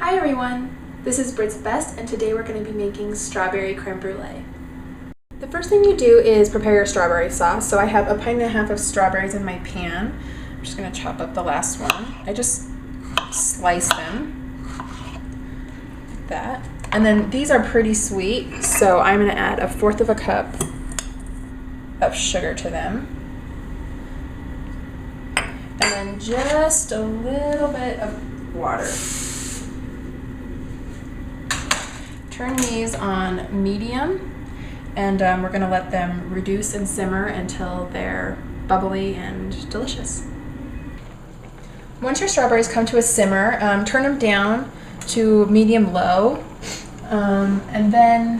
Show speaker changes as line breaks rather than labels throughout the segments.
Hi everyone! This is Brit's Best, and today we're going to be making strawberry creme brulee. The first thing you do is prepare your strawberry sauce. So I have 1.5 pints of strawberries in my pan. I'm just going to chop up the last one. I just slice them like that. And then these are pretty sweet, so I'm going to add 1/4 cup of sugar to them. And then just a little bit of water. Turn these on medium, and we're going to let them reduce and simmer until they're bubbly and delicious. Once your strawberries come to a simmer, turn them down to medium-low, and then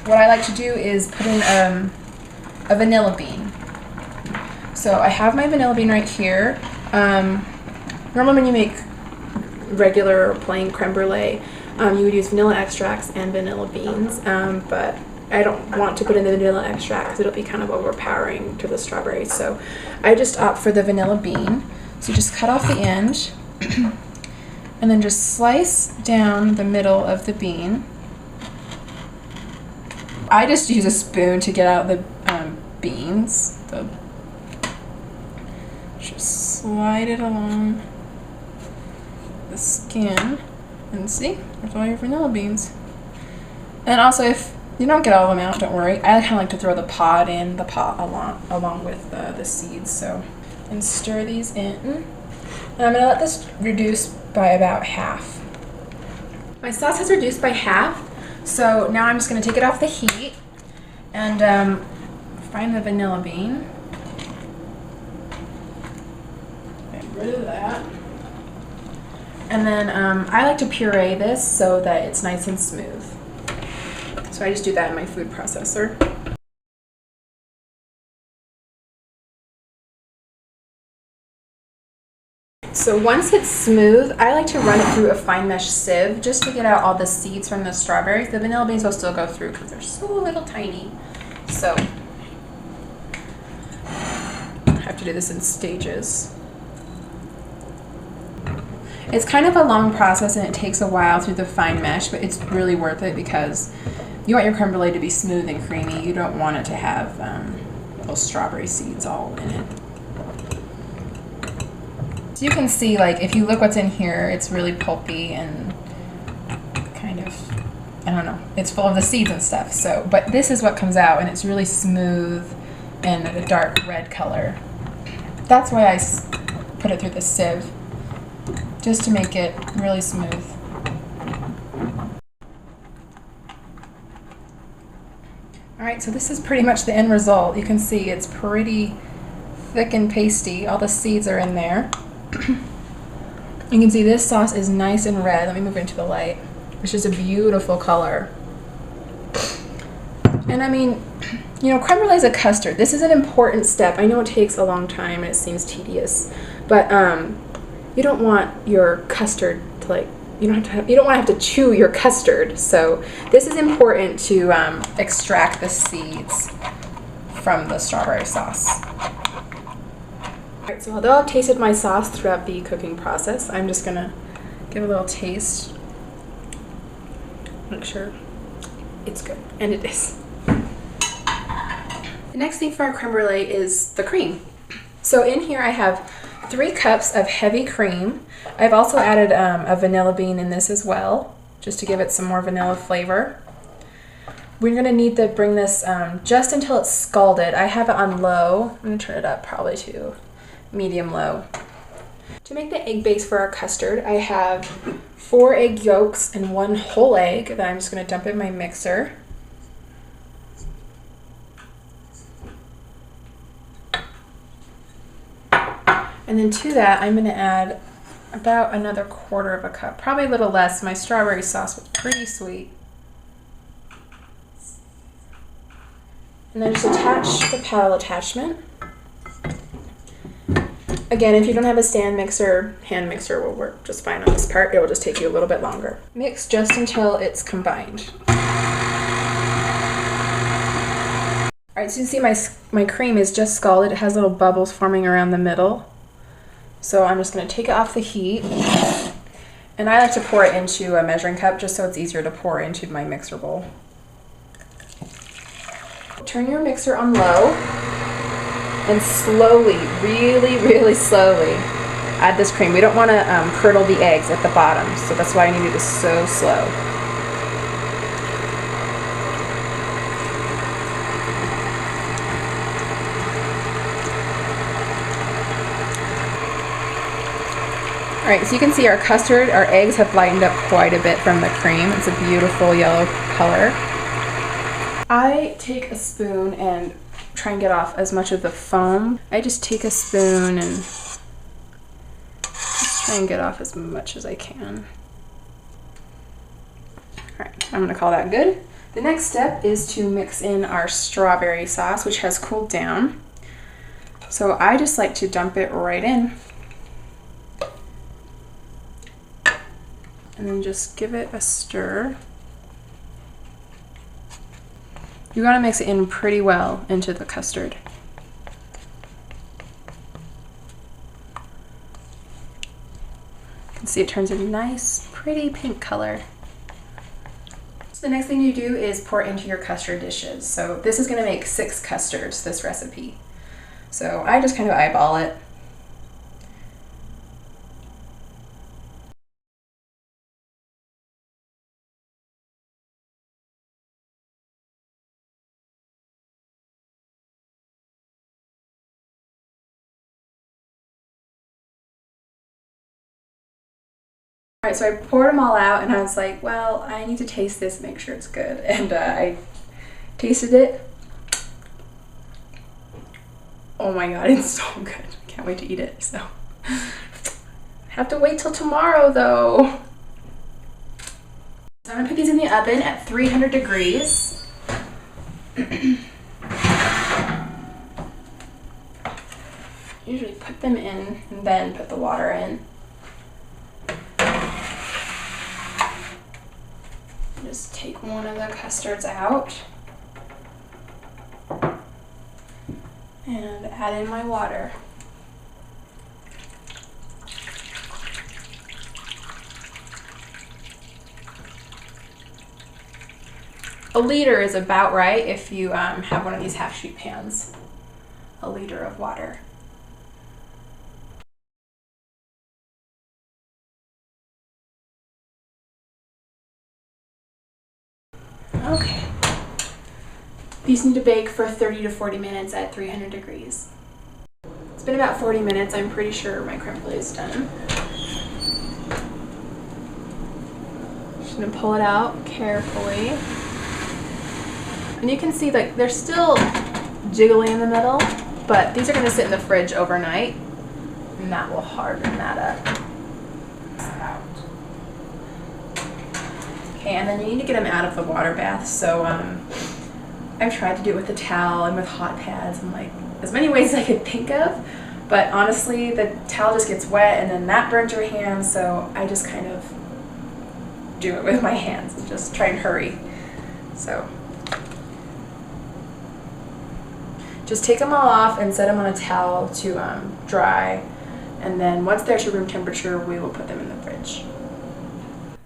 what I like to do is put in a vanilla bean. So I have my vanilla bean right here. Normally when you make regular or plain creme brulee, you would use vanilla extracts and vanilla beans, but I don't want to put in the vanilla extract because it'll be kind of overpowering to the strawberries. So I just opt for the vanilla bean. So you just cut off the end and then just slice down the middle of the bean. I just use a spoon to get out the beans. Just slide it along the skin. And see, there's all your vanilla beans. And also, if you don't get all of them out, don't worry. I kind of like to throw the pod along with the seeds. So, and stir these in. And I'm going to let this reduce by about half. My sauce has reduced by half, so now I'm just going to take it off the heat and find the vanilla bean. Get rid of that. And then I like to puree this so that it's nice and smooth. So I just do that in my food processor. So once it's smooth, I like to run it through a fine mesh sieve just to get out all the seeds from the strawberries. The vanilla beans will still go through because they're so little tiny. So I have to do this in stages. It's kind of a long process and it takes a while through the fine mesh, but it's really worth it because you want your creme brulee to be smooth and creamy. You don't want it to have those strawberry seeds all in it. So you can see, like, if you look what's in here, it's really pulpy and kind of, I don't know, it's full of the seeds and stuff. So, but this is what comes out, and it's really smooth and a dark red color. That's why I put it through the sieve, just to make it really smooth. Alright, so this is pretty much the end result. You can see it's pretty thick and pasty. All the seeds are in there. You can see this sauce is nice and red. Let me move into the light. It's just a beautiful color. And I mean, you know, creme brulee is a custard. This is an important step. I know it takes a long time and it seems tedious, but you don't want your custard to, like, you don't want to have to chew your custard. So this is important to extract the seeds from the strawberry sauce. Alright, so although I've tasted my sauce throughout the cooking process, I'm just gonna give a little taste. Make sure it's good, and it is. The next thing for our creme brulee is the cream. So in here I have 3 cups of heavy cream. I've also added a vanilla bean in this as well, just to give it some more vanilla flavor. We're going to need to bring this just until it's scalded. I have it on low. I'm going to turn it up probably to medium-low. To make the egg base for our custard, I have 4 egg yolks and 1 whole egg that I'm just going to dump in my mixer. And then to that, I'm going to add about another 1/4 cup, probably a little less. My strawberry sauce was pretty sweet. And then just attach the paddle attachment. Again, if you don't have a stand mixer, hand mixer will work just fine on this part. It will just take you a little bit longer. Mix just until it's combined. Alright, so you can see my cream is just scalded. It has little bubbles forming around the middle. So I'm just going to take it off the heat And I like to pour it into a measuring cup just so it's easier to pour into my mixer bowl. Turn your mixer on low and slowly, really slowly add this cream. We don't want to curdle the eggs at the bottom, so that's why I need to do this so slow. All right, so you can see our custard, our eggs have lightened up quite a bit from the cream. It's a beautiful yellow color. I take a spoon and try and get off as much of the foam. I just take a spoon and just try and get off as much as I can. All right, I'm gonna call that good. The next step is to mix in our strawberry sauce, which has cooled down. So I just like to dump it right in. And then just give it a stir. You gotta mix it in pretty well into the custard. You can see it turns a nice, pretty pink color. So the next thing you do is pour it into your custard dishes. So this is gonna make 6 custards, this recipe. So I just kind of eyeball it. All right, so I poured them all out and I was like, well, I need to taste this, make sure it's good. And I tasted it. Oh my God, it's so good. I can't wait to eat it, so. Have to wait till tomorrow though. So I'm gonna put these in the oven at 300 degrees. Usually put them in and then put the water in. Just take one of the custards out and add in my water. A liter is about right if you have one of these half sheet pans. A liter of water. Okay. These need to bake for 30 to 40 minutes at 300 degrees. It's been about 40 minutes. I'm pretty sure my creme brulee is done. Just gonna pull it out carefully. And you can see like they're still jiggly in the middle, but these are gonna sit in the fridge overnight and that will harden that up. Okay, and then you need to get them out of the water bath. So I've tried to do it with a towel and with hot pads and like as many ways as I could think of, but honestly the towel just gets wet and then that burns your hands, so I just kind of do it with my hands and just try and hurry. So just take them all off and set them on a towel to dry, and then once they're to room temperature we will put them in the fridge.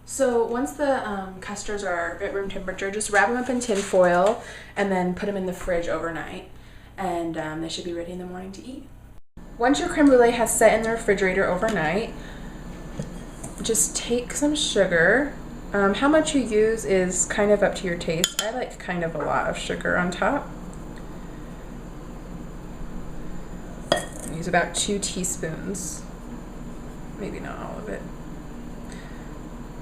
So once the custards are at room temperature, just wrap them up in tin foil and then put them in the fridge overnight, and they should be ready in the morning to eat. Once your creme brulee has set in the refrigerator overnight, just take some sugar. How much you use is kind of up to your taste. I like kind of a lot of sugar on top. Use about 2 teaspoons, maybe not all of it.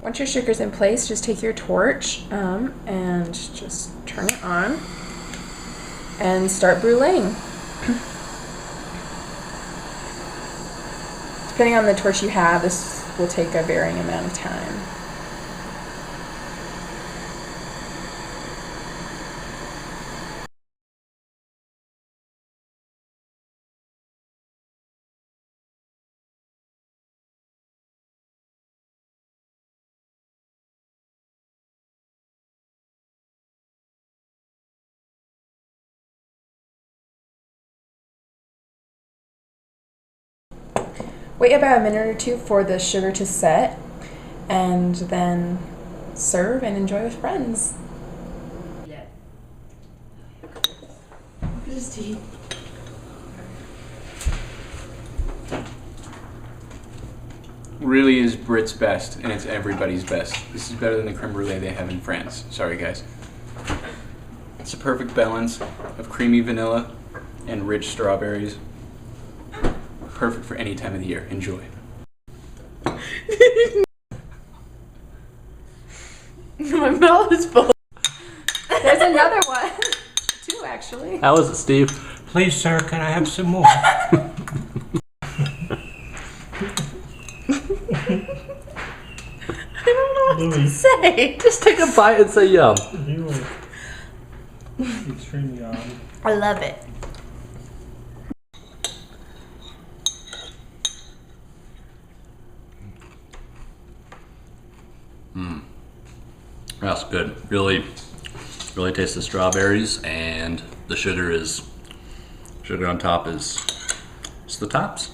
Once your sugar's in place, just take your torch and just turn it on and start bruleeing. Depending on the torch you have, this will take a varying amount of time. Wait about a minute or two for the sugar to set, and then serve and enjoy with friends.
Yeah. Look at his teeth.
Really is Brit's best, and it's everybody's best. This is better than the creme brulee they have in France. Sorry, guys. It's a perfect balance of creamy vanilla and rich strawberries. Perfect for any time of the year. Enjoy.
My mouth is full.
There's another one. Two, actually.
How is it, Steve?
Please, sir, can I have some more?
I don't know what to say.
Just take a bite and say yum.
You were extremely odd.
I love it.
That's good. Really taste the strawberries, and the sugar on top is the tops.